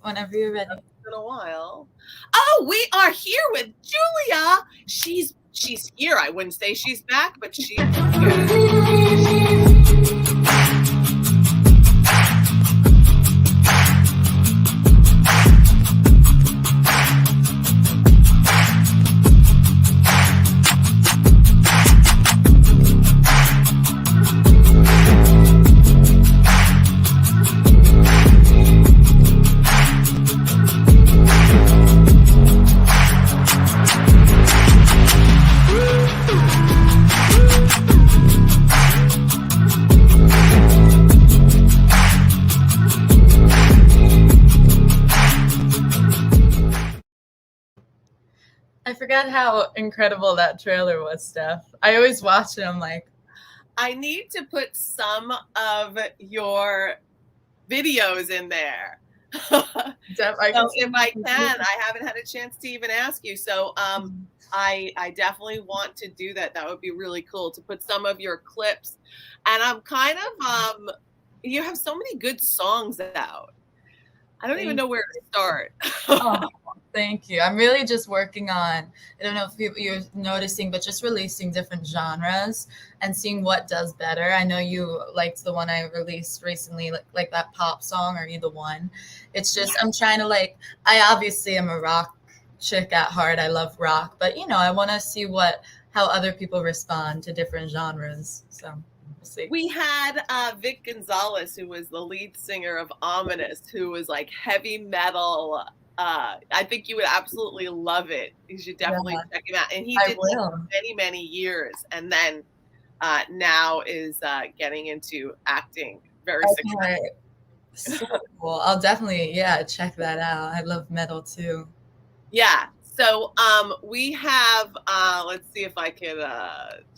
whenever you're ready. It's been a while. Oh, we are here with Julia. She's here. I wouldn't say she's back, but she's here. I forgot how incredible that trailer was, Steph. I always watch it. I'm like, I need to put some of your videos in there. Steph, if I can, I haven't had a chance to even ask you. So I definitely want to do that. That would be really cool to put some of your clips. And I'm kind of you have so many good songs out. I don't even know where to start. Oh, thank you. I'm really just working on, I don't know if you're noticing, but just releasing different genres and seeing what does better. I know you liked the one I released recently, like that pop song, Are You the One? It's just, I'm trying to I obviously am a rock chick at heart. I love rock, but I want to see how other people respond to different genres. So. We had Vic Gonzalez, who was the lead singer of Ominous, who was like heavy metal. I think you would absolutely love it. You should definitely check him out. And he did many, many years, and then now is getting into acting very successfully. So cool. I'll definitely, check that out. I love metal too. Yeah. So we have, let's see if I can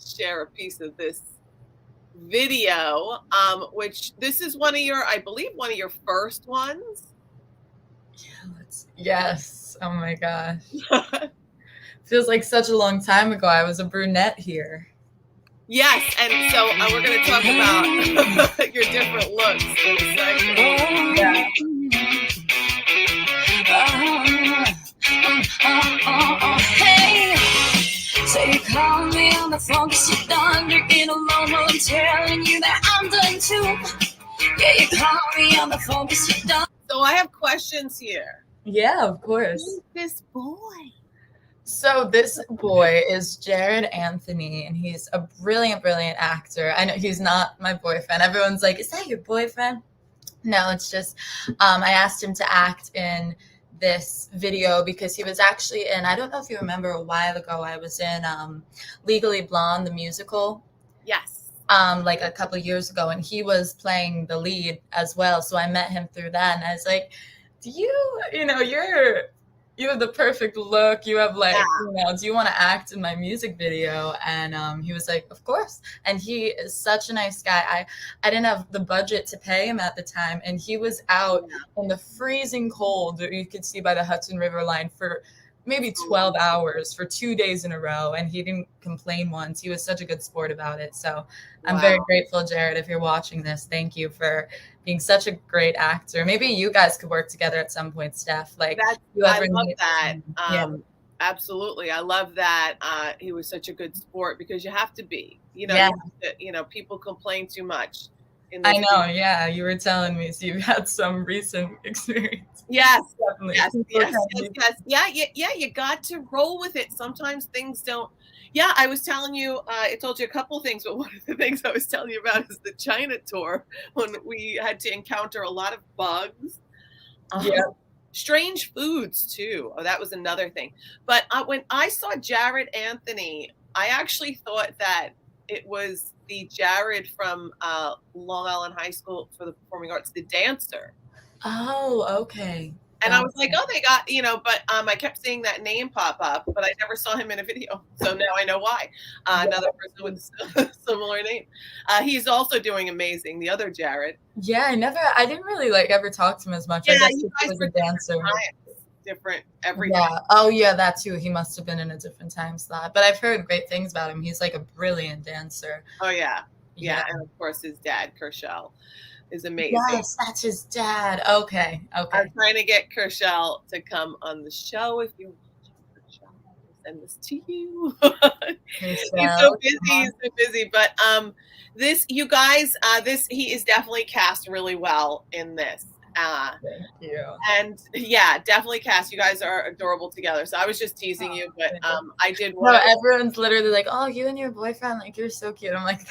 share a piece of this video, which this is I believe one of your first ones. Yes. Oh my gosh. Feels like such a long time ago. I was a brunette here. Yes, and so we're going to talk about your different looks in a second. Yeah. Hey, so you call me on the phone 'cause you're done drinking alone while I'm telling you that I'm done too. Yeah, you call me on the phone 'cause you're done. So I have questions here. Yeah, of course. Who's this boy? So this boy is Jared Anthony, and he's a brilliant, brilliant actor. I know he's not my boyfriend. Everyone's like, is that your boyfriend? No, it's just I asked him to act in this video because he was actually in, I don't know if you remember, a while ago I was in Legally Blonde, the musical. Yes. Like a couple of years ago, and he was playing the lead as well. So I met him through that, and I was like, do you have the perfect look. You have do you want to act in my music video? And he was like, of course. And he is such a nice guy. I didn't have the budget to pay him at the time. And he was out in the freezing cold that you could see by the Hudson River line for maybe 12 hours for 2 days in a row. And he didn't complain once. He was such a good sport about it. So I'm very grateful, Jared, if you're watching this. Thank you for being such a great actor. Maybe you guys could work together at some point, Steph. I love that. Absolutely. I love that. He was such a good sport because you have to be, people complain too much. I know. Yeah. You were telling me, so you've had some recent experience. Yes. Definitely. Yes. Yeah. You got to roll with it. Sometimes things don't. Yeah, I was telling you, I told you a couple of things, but one of the things I was telling you about is the China tour when we had to encounter a lot of bugs. Strange foods, too. Oh, that was another thing. But when I saw Jared Anthony, I actually thought that it was the Jared from Long Island High School for the Performing Arts, the dancer. Oh, okay. And I was like, oh, they got, but I kept seeing that name pop up, but I never saw him in a video. So now I know why. Another person with a similar name. He's also doing amazing. The other Jared. Yeah, I didn't really ever talk to him as much. Yeah, I guess he was a dancer. Different everything. Yeah. Oh, yeah, that too. He must have been in a different time slot. But I've heard great things about him. He's like a brilliant dancer. Oh, yeah. Yeah. And of course, his dad, Kershel. is amazing. Yes, that's his dad. Okay. I'm trying to get Kershell to come on the show. If you want Kershell, I'll send this to you. He's so busy. He's so busy. But this, you guys, he is definitely cast really well in this. Thank you. And yeah, definitely cast. You guys are adorable together. So I was just teasing you, but I did. No, everyone's literally like, "Oh, you and your boyfriend, like you're so cute." I'm like,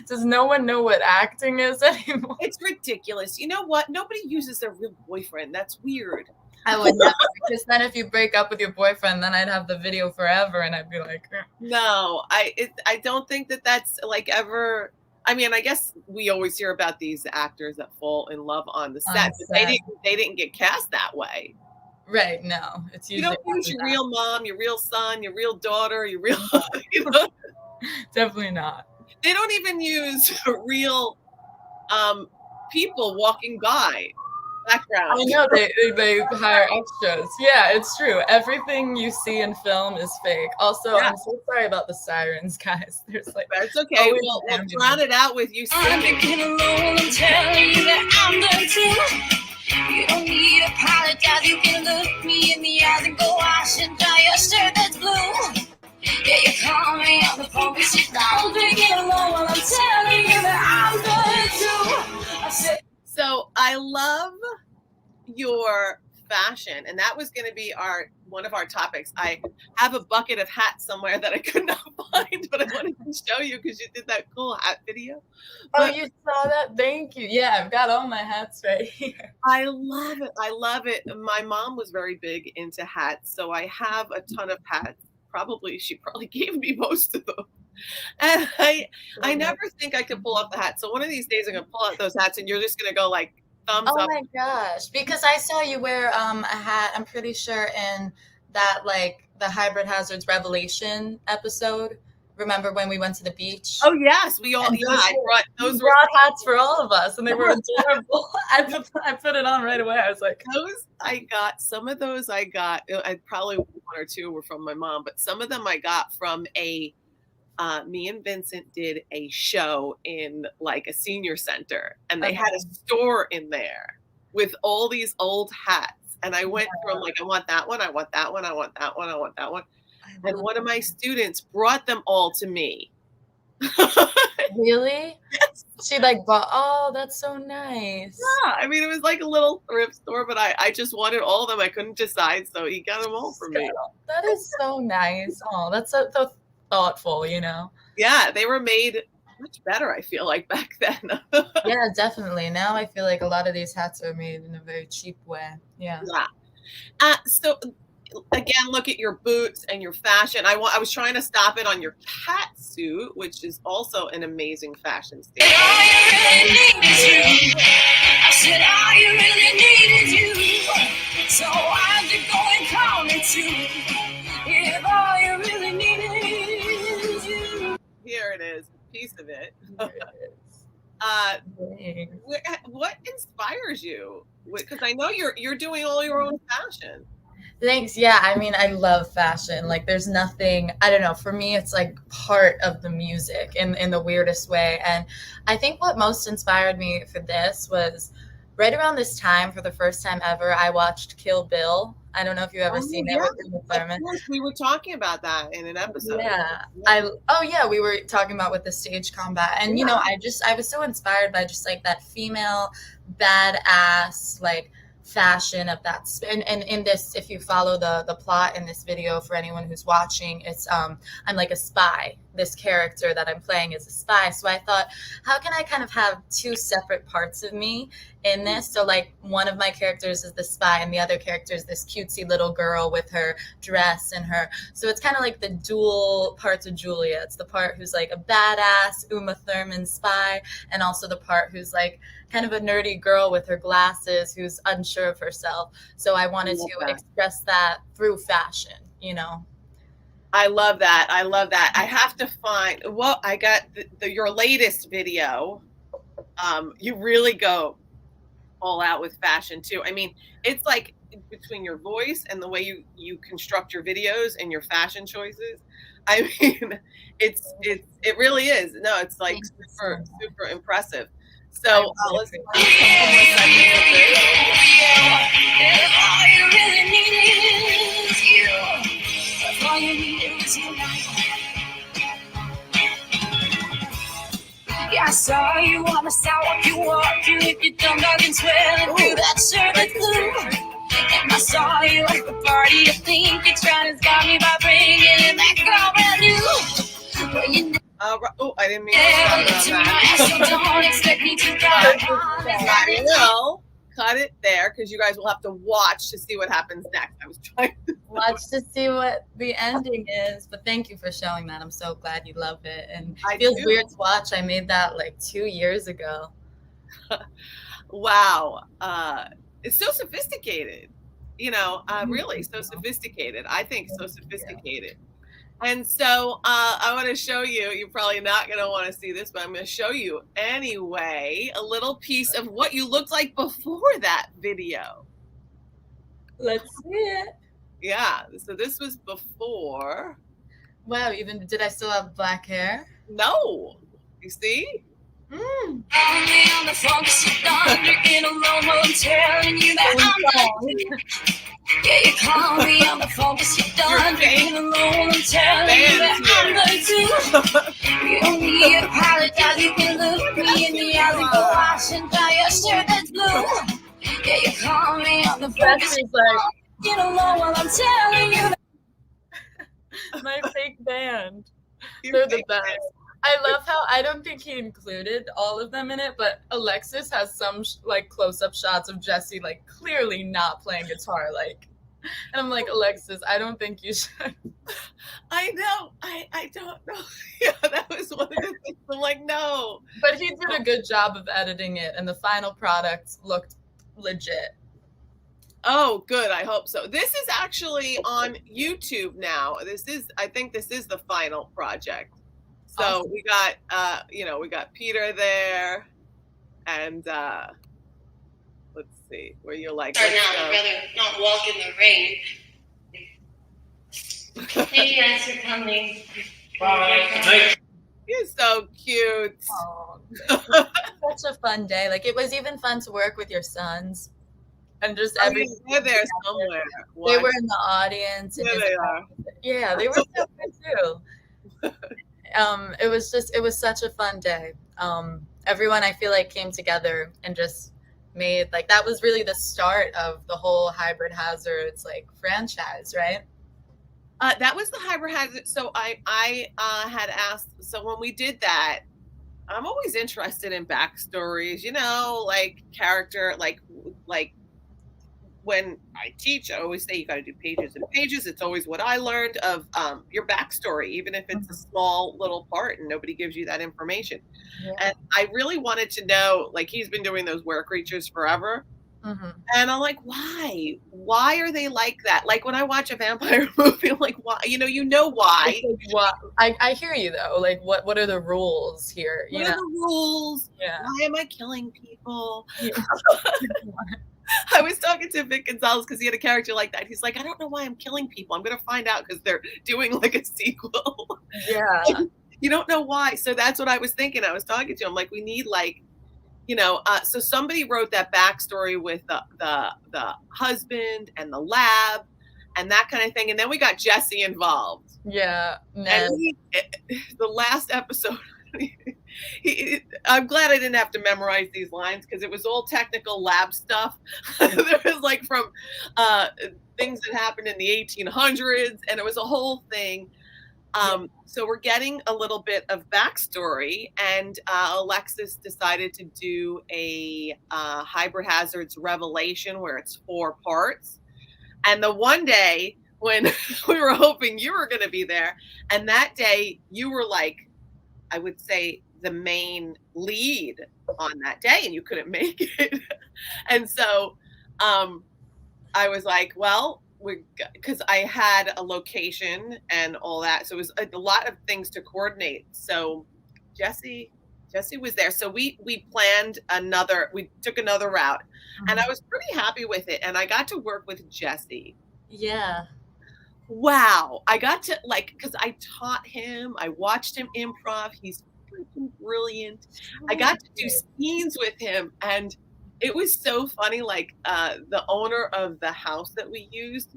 does no one know what acting is anymore? It's ridiculous. You know what? Nobody uses their real boyfriend. That's weird. I would never, because then if you break up with your boyfriend, then I'd have the video forever, and I'd be like, no, I don't think that that's like ever. I mean, I guess we always hear about these actors that fall in love on the set, but they didn't get cast that way. Right? No, it's usually you don't use your real mom, your real son, your real daughter, your real. You know? Definitely not. They don't even use real people walking by. Background. I know they hire extras. Yeah, it's true. Everything you see in film is fake. Also, I'm so sorry about the sirens, guys. There's like that's okay. We'll drown it out with you singing. I'm telling you that I'm done too. You don't need to apologize. You can look me in the eyes and go wash and dry your shirt that's blue. Yeah, you call me on the phone, but you don't drink it alone. While I'm telling you that I'm done too. I said. So I love your fashion, and that was going to be one of our topics. I have a bucket of hats somewhere that I could not find, but I wanted to show you because you did that cool hat video. But, you saw that? Thank you. Yeah, I've got all my hats right here. I love it. I love it. My mom was very big into hats, so I have a ton of hats. She probably gave me most of them. And I never think I could pull off the hat. So one of these days I'm gonna pull out those hats and you're just gonna go like thumbs up. Oh my gosh. Because I saw you wear a hat, I'm pretty sure, in that like the Hybrid Hazards Revelation episode. Remember when we went to the beach? Oh yes, we all I brought those hats for all of us, and they were adorable. I put it on right away. I was like, some of those I got. I probably one or two were from my mom, but some of them I got from me and Vincent did a show in like a senior center, and they had a store in there with all these old hats. And I went from like, I want that one, I want that one, I want that one, I want that one. And one of my students brought them all to me. Really? Yes. She like bought, oh, that's so nice. Yeah, I mean, it was like a little thrift store, but I just wanted all of them. I couldn't decide, so he got them all for me. That is so nice. Oh, that's so thoughtful, you know? Yeah, they were made much better, I feel like, back then. Yeah, definitely. Now I feel like a lot of these hats are made in a very cheap way. Yeah. So again, look at your boots and your fashion. I was trying to stop it on your cat suit, which is also an amazing fashion statement. I said, all you really need is you. So I have to go and call it too. If all you really need is you. Here it is, a piece of it. What inspires you? Because I know you're doing all your own fashion. Thanks. Yeah, I mean, I love fashion. Like, there's nothing, I don't know, for me, it's like part of the music in the weirdest way. And I think what most inspired me for this was right around this time, for the first time ever, I watched Kill Bill. I don't know if you've ever seen it with Uma Thurman. Of course, we were talking about that in an episode. Yeah. We were talking about with the stage combat. And, you know, I was so inspired by just like that female badass, like, fashion of that. And in this, if you follow the plot in this video, for anyone who's watching, it's I'm like a spy. This character that I'm playing is a spy. So I thought, how can I kind of have two separate parts of me in this? So like one of my characters is the spy and the other character is this cutesy little girl with her dress and her. So it's kind of like the dual parts of Julia. It's the part who's like a badass Uma Thurman spy, and also the part who's like kind of a nerdy girl with her glasses who's unsure of herself. So I wanted to express that through fashion, you know. I love that. I have to find I got your latest video. You really go all out with fashion too. I mean, it's like between your voice and the way you construct your videos and your fashion choices. I mean, it really is. No, it's like super impressive. So let's listen to some more segments of this. If all you really need is you, if all you need is you now. Yeah, I saw you on the sidewalk, you walking with your thumb dog and swelling through that shirt that's blue. And I saw you at the party, you think you're trying to stop me by bringing in that girl brand new. But you Oh, I didn't mean to never stop to on my that. so don't expect me to drive on. I will cut it there because you guys will have to watch to see what happens next. I was trying to Watch to see what the ending is. But thank you for showing that. I'm so glad you love it. And I it feels do. weird to watch. I made that like 2 years ago. Wow. It's so sophisticated. You know, really so sophisticated. I think so sophisticated. And so I want to show you, you're probably not going to want to see this, but I'm going to show you anyway, a little piece of what you looked like before that video. Let's see it. Yeah. So this was before. Wow, even did I still have black hair? No. You see? Call me on the phone 'cause you're done drinking alone while I'm telling you that I'm done. Yeah, you call me on the phone 'cause you're done drinking alone while I'm telling you that I'm done too. You don't need to apologize, you can look me in the eyes and go wash and dry your shirt that's blue. Yeah, you call me on the phone 'cause Jesse's you're done drinking alone while I'm telling you that. like my fake band. You're They're the fake best. fan. I love how I don't think he included all of them in it, but Alexis has some like close-up shots of Jesse like clearly not playing guitar, like, and I'm like, Alexis, I don't think you should. I know. I don't know. Yeah, that was one of the things. I'm like, no. But he did a good job of editing it, and the final product looked legit. Oh, good. I hope so. This is actually on YouTube now. I think this is the final project. So Awesome. we got, we got Peter there, and let's see where you're like. Right now, I'd rather not walk in the rain. Thank you guys for coming. Bye. You're so cute. Oh, such a fun day. Like, it was even fun to work with your sons, and just They're there somewhere. They were in the audience. And There they are. Yeah, they were so good too. It was such a fun day. Everyone I feel like came together and just made like that was really the start of the whole Hybrid Hazards like franchise, right? That was the Hybrid Hazard. So I had asked. So when we did that, I'm always interested in backstories. You know, like character, like when I teach, I always say you got to do pages and pages. It's always what I learned of your backstory, even if it's a small little part and nobody gives you that information. Yeah. And I really wanted to know, like, he's been doing those were creatures forever. Mm-hmm. And I'm like, why? Why are they like that? Like when I watch a vampire movie, I'm like, why? You know why? What I hear you though. Like, what are the rules here? What are the rules? Yeah. Why am I killing people? Yeah. I was talking to Vic Gonzalez because he had a character like that. He's like, I don't know why I'm killing people. I'm going to find out because they're doing like a sequel. Yeah. You don't know why. So that's what I was thinking. I was talking to him like, we need like, so somebody wrote that backstory with the husband and the lab and that kind of thing. And then we got Jesse involved. Yeah. And the last episode, I'm glad I didn't have to memorize these lines because it was all technical lab stuff. There was like from things that happened in the 1800s, and it was a whole thing. So we're getting a little bit of backstory, and Alexis decided to do a Hybrid Hazards Revelation where it's 4 parts. And the one day when we were hoping you were going to be there, and that day you were like, I would say, the main lead on that day, and you couldn't make it. And so I was like, well, because I had a location and all that. So it was a lot of things to coordinate. So Jesse was there. So we took another route, and I was pretty happy with it. And I got to work with Jesse. Yeah. wow, I got to because I taught him, I watched him improv. He's freaking brilliant. I got to do scenes with him, and it was so funny. Like the owner of the house that we used,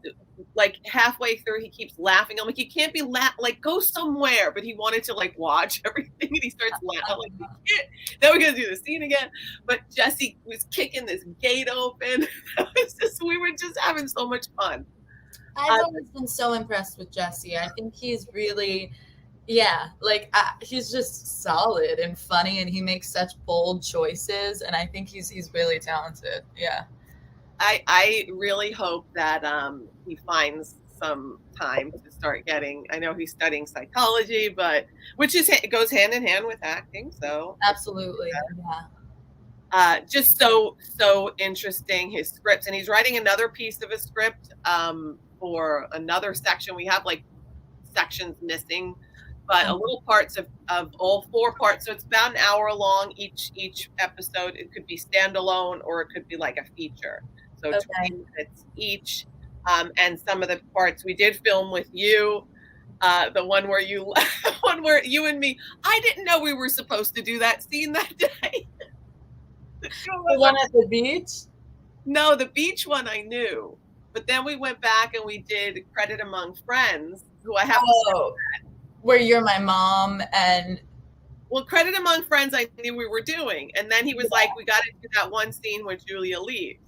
like halfway through, he keeps laughing. I'm like, you can't be like go somewhere. But he wanted to like watch everything, and he starts laughing. I'm like, then we're gonna do the scene again. But Jesse was kicking this gate open. We were just having so much fun. I've always been so impressed with Jesse. I think he's really, he's just solid and funny, and he makes such bold choices. And I think he's really talented. Yeah. I really hope that he finds some time to start getting. I know he's studying psychology, but it goes hand in hand with acting. So absolutely, yeah. Just so interesting, his scripts, and he's writing another piece of a script for another section. We have like sections missing, but a little parts of all 4 parts. So it's about an hour long each episode. It could be standalone or it could be like a feature. So 20 minutes each. And some of the parts we did film with you. The one where you and me, I didn't know we were supposed to do that scene that day. The one at the beach? No, the beach one I knew. But then we went back and we did Credit Among Friends, who I have to say where you're my mom and well, Credit Among Friends I knew we were doing. And then he was like, we got to do that one scene where Julia leaves.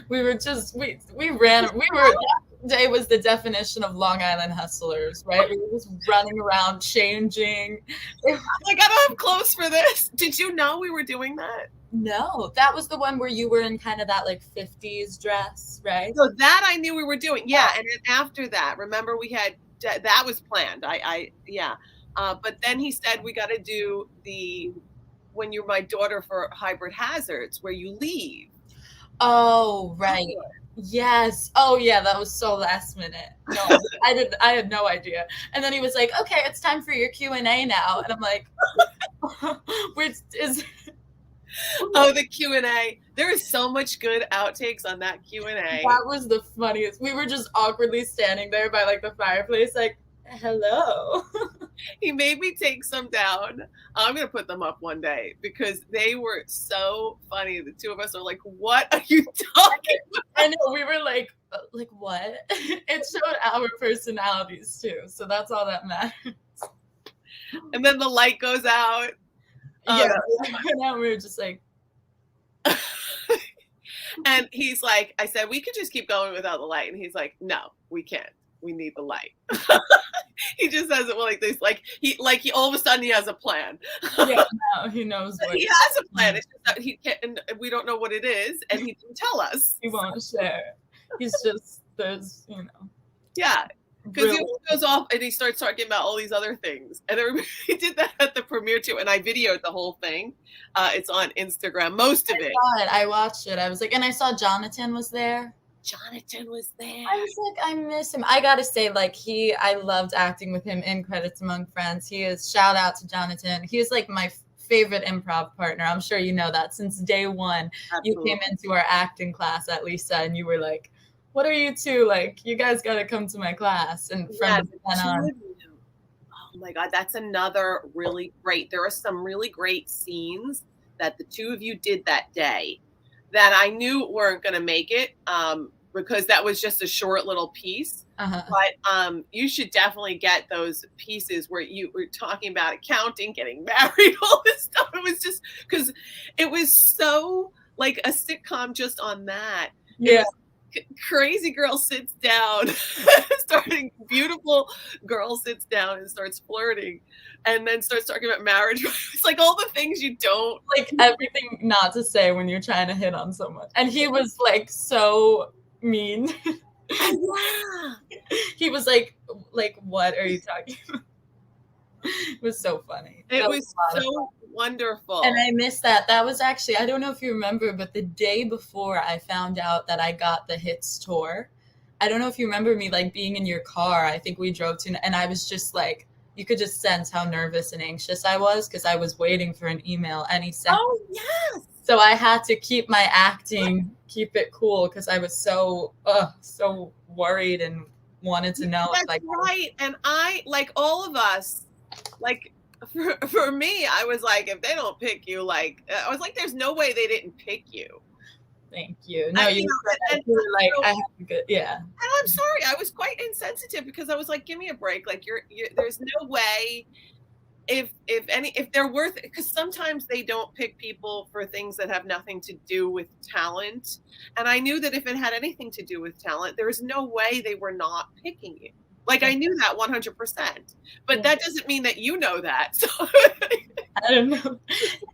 We were just that day was the definition of Long Island hustlers, right? We were just running around changing. I'm like, I don't have clothes for this. Did you know we were doing that? No, that was the one where you were in kind of that like 50s dress, right? So that I knew we were doing. Yeah. And then after that, remember we had, that was planned. But then he said, we got to do when you're my daughter for Hybrid Hazards, where you leave. Oh, right. Yes. Oh, yeah. That was so last minute. No, I had no idea. And then he was like, okay, it's time for your Q&A now. And I'm like, which is... Oh, the Q&A. There is so much good outtakes on that Q&A. That was the funniest. We were just awkwardly standing there by like the fireplace, like, hello. He made me take some down. I'm going to put them up one day because they were so funny. The two of us are like, what are you talking about? I know, we were like what? It showed our personalities too. So that's all that matters. And then the light goes out. Yeah. And we were just like. And he's like, I said, we could just keep going without the light. And he's like, no, we can't. We need the light. He just says it like this, like he all of a sudden he has a plan. Yeah, no, he knows what he has a plan. It's just that he can't, and we don't know what it is, and he didn't tell us. He won't share. He's just Yeah, because he goes off and he starts talking about all these other things, and he did that at the premiere too. And I videoed the whole thing. It's on Instagram, most of it. I watched it. I was like, and I saw Jonathan was there. Jonathan was there. I was like, I miss him. I gotta say, like I loved acting with him in Credits Among Friends. He is, shout out to Jonathan. He is like my favorite improv partner. I'm sure you know that since day one. Absolutely. You came into our acting class at Lisa and you were like, what are you two? Like, you guys gotta come to my class. And from then on. Oh my God, that's another really great. There are some really great scenes that the two of you did that day that I knew weren't going to make it because that was just a short little piece. Uh-huh. But you should definitely get those pieces where you were talking about accounting, getting married, all this stuff. It was just because it was so like a sitcom just on that. Yeah. Crazy girl sits down, beautiful girl sits down and starts flirting and then starts talking about marriage. It's like all the things you don't like, everything not to say when you're trying to hit on someone. And he was like so mean. Yeah. He was like, what are you talking about? It was so funny. It was so wonderful. And I missed that. That was actually, I don't know if you remember, but the day before I found out that I got the Hits tour, I don't know if you remember me like being in your car. I think we drove to, and I was just like, you could just sense how nervous and anxious I was because I was waiting for an email any second. Oh, yes. So I had to keep my acting, keep it cool because I was so worried and wanted to know. That's right. And I, like all of us, like for me, I was like, if they don't pick you, like, I was like, there's no way they didn't pick you. Thank you. No, you were like, I have a good, yeah. And I'm sorry, I was quite insensitive because I was like, give me a break. Like, you're there's no way. If they're worth it, because sometimes they don't pick people for things that have nothing to do with talent. And I knew that if it had anything to do with talent, there was no way they were not picking you. Like, I knew that 100%, but that doesn't mean that you know that. So I don't know.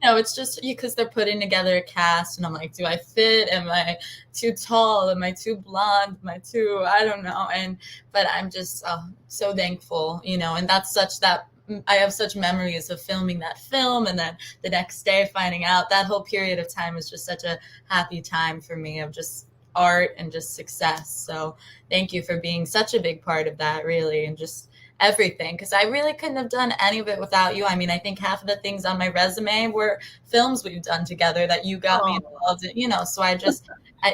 No, it's just because they're putting together a cast, and I'm like, do I fit? Am I too tall? Am I too blonde? Am I too? I don't know. But I'm just so thankful, and that's that. I have such memories of filming that film, and then the next day finding out. That whole period of time was just such a happy time for me of just art and just success. So thank you for being such a big part of that, really, and just everything, because I really couldn't have done any of it without you. I mean, I think half of the things on my resume were films we've done together that you got me involved in, so I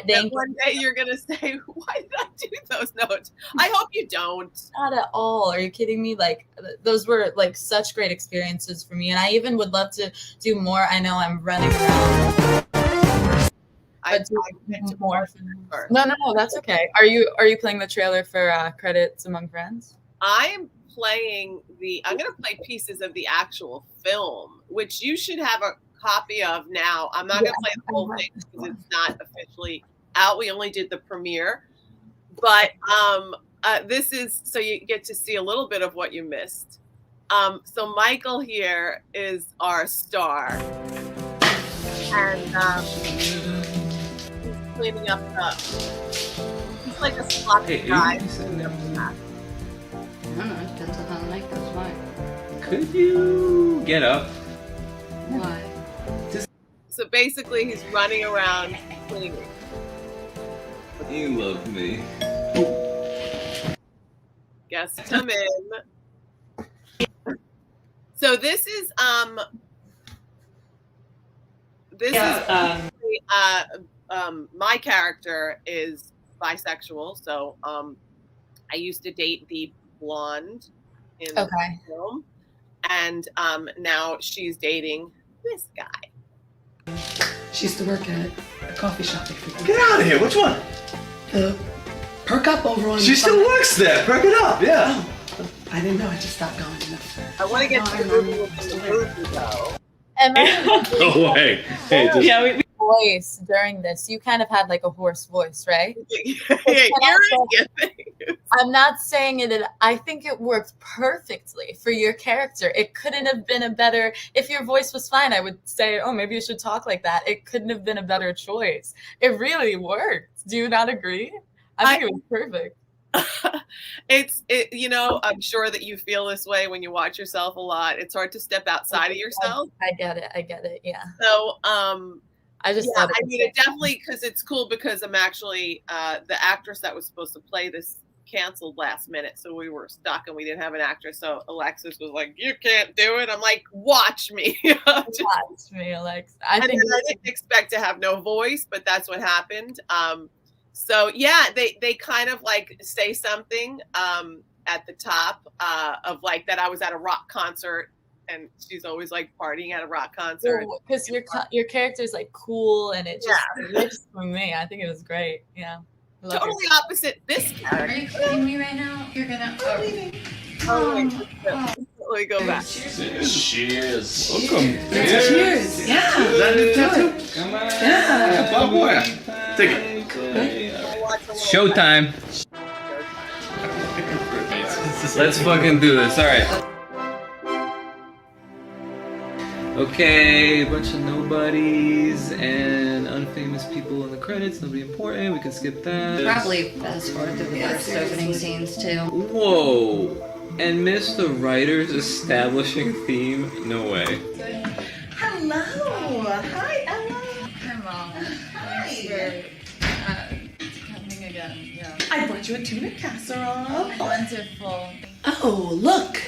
think one day you're gonna say, why did I do those notes? I hope you don't. Not at all. Are you kidding me? Like, those were like such great experiences for me, and I even would love to do more. I know I'm running around. More. No, that's okay. Are you playing the trailer for Credits Among Friends? I'm playing I'm going to play pieces of the actual film, which you should have a copy of now. I'm not going to play the whole thing because it's not officially out. We only did the premiere, but this is so you get to see a little bit of what you missed. So Michael here is our star, and he's cleaning up he's like a sloppy guy. I don't know, it depends on how the night goes by. Could you get up? Why? So basically, he's running around cleaning. You love me. Guests come in. So this is my character is bisexual. So I used to date the blonde in the film, and now she's dating this guy. She used to work at a coffee shop. Get out of here! Which one? The Perk Up over on. She still works there. Perk it up, yeah. Oh, I didn't know. I just stopped going enough. I want to get to the movie though. And Oh wait. Hey, just... yeah, we voice during this. You kind of had like a hoarse voice, right? I'm not saying it. I think it worked perfectly for your character. It couldn't have been a better. If your voice was fine, I would say, oh, maybe you should talk like that. It couldn't have been a better choice. It really worked. Do you not agree? I think it was perfect. I'm sure that you feel this way when you watch yourself a lot. It's hard to step outside of yourself. I get it. Yeah. So, I just thought it definitely, because it's cool because I'm actually the actress that was supposed to play this canceled last minute, so we were stuck and we didn't have an actress. So Alexis was like, "You can't do it." I'm like, "Watch me." Watch me, Alex. I didn't expect to have no voice, but that's what happened. So yeah, they kind of like say something at the top of like that I was at a rock concert. And she's always like partying at a rock concert. Because your character is like cool, and it just works for me. I think it was great. Yeah. Totally opposite this character. Are you kidding me right now? You're gonna. Let me go back. Cheers. Welcome. Cheers. Yeah. Is that new tattoo? Come on. Yeah. Bob Boy. Take it. Showtime. Let's fucking do this. All right. Okay, a bunch of nobodies and unfamous people in the credits. Nobody important. We can skip that. Probably fast forward through the first opening scenes too. Whoa. And miss the writer's establishing theme? No way. Hello. Hi, Ella. Hi, Mom. Hi. Coming again. Yeah. I brought you a tuna casserole. Wonderful. Oh, look.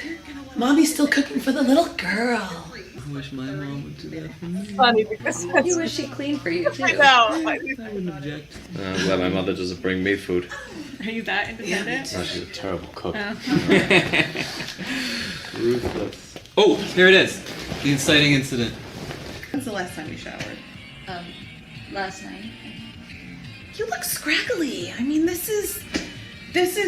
Mommy's still cooking for the little girl. I wish my mom would do that for me. Funny because You wish she cleaned for you too. I know. I wouldn't object. I'm glad my mother doesn't bring me food. Are you that independent? No, she's a terrible cook. Ruthless. Oh, here it is. The inciting incident. When's the last time you showered? Last night. You look scraggly. I mean, this is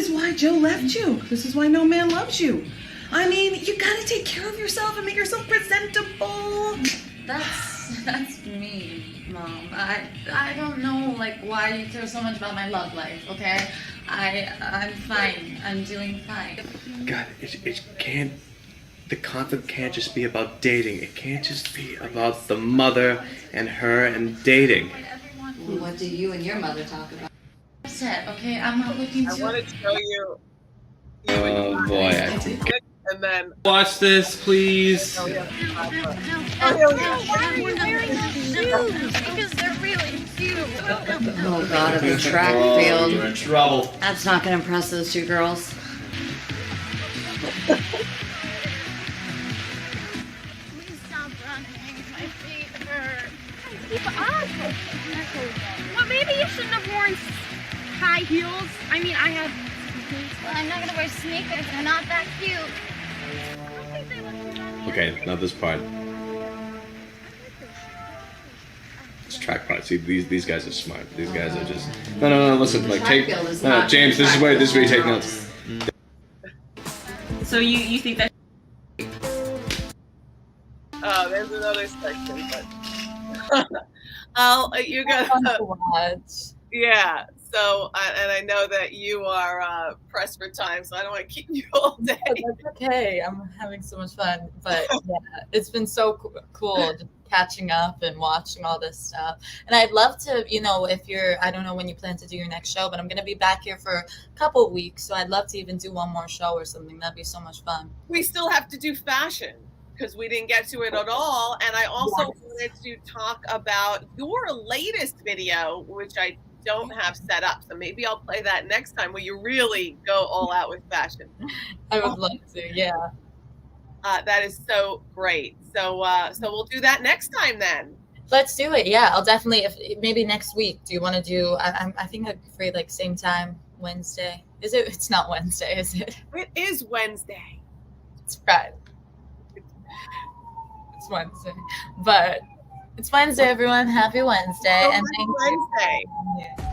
why Joe left you. This is why no man loves you. I mean, you gotta take care of yourself and make yourself presentable. That's me, Mom. I don't know like why you care so much about my love life, okay? I'm fine. I'm doing fine. God, it can't. The content can't just be about dating. It can't just be about the mother and her and dating. What do you and your mother talk about? Upset, okay? I'm not looking I to. want to show you. Oh boy. And then. Watch this, please. Oh, yeah. Because they're really cute. Oh God, at the track field. You're in trouble. That's not gonna impress those two girls. Please stop running. My feet hurt. Keep up. Well, maybe you shouldn't have worn high heels. I mean, I have. Well, I'm not gonna wear sneakers. They're not that cute. Okay, now this part. This track part. See, these guys are smart. These guys are just. No. Listen, like take. No, James, this is where you take notes. So you think that? Oh, there's another section, but you're gonna Watch. yeah. So, and I know that you are pressed for time, so I don't want to keep you all day. That's okay. I'm having so much fun, but yeah, it's been so cool just catching up and watching all this stuff. And I'd love to, if I don't know when you plan to do your next show, but I'm gonna be back here for a couple of weeks, so I'd love to even do one more show or something. That'd be so much fun. We still have to do fashion because we didn't get to it at all. And I also wanted to talk about your latest video, which I don't have set up. So maybe I'll play that next time where you really go all out with fashion. I would love to, yeah. That is so great. So we'll do that next time then. Let's do it. Yeah, I'll definitely. Maybe next week. Do you want to do? I think I'm free like same time Wednesday. Is it? It's not Wednesday, is it? It is Wednesday. It's Friday. It's Wednesday, but it's Wednesday. Everyone, happy Wednesday, Oh, and thank you. Wednesday. Yeah.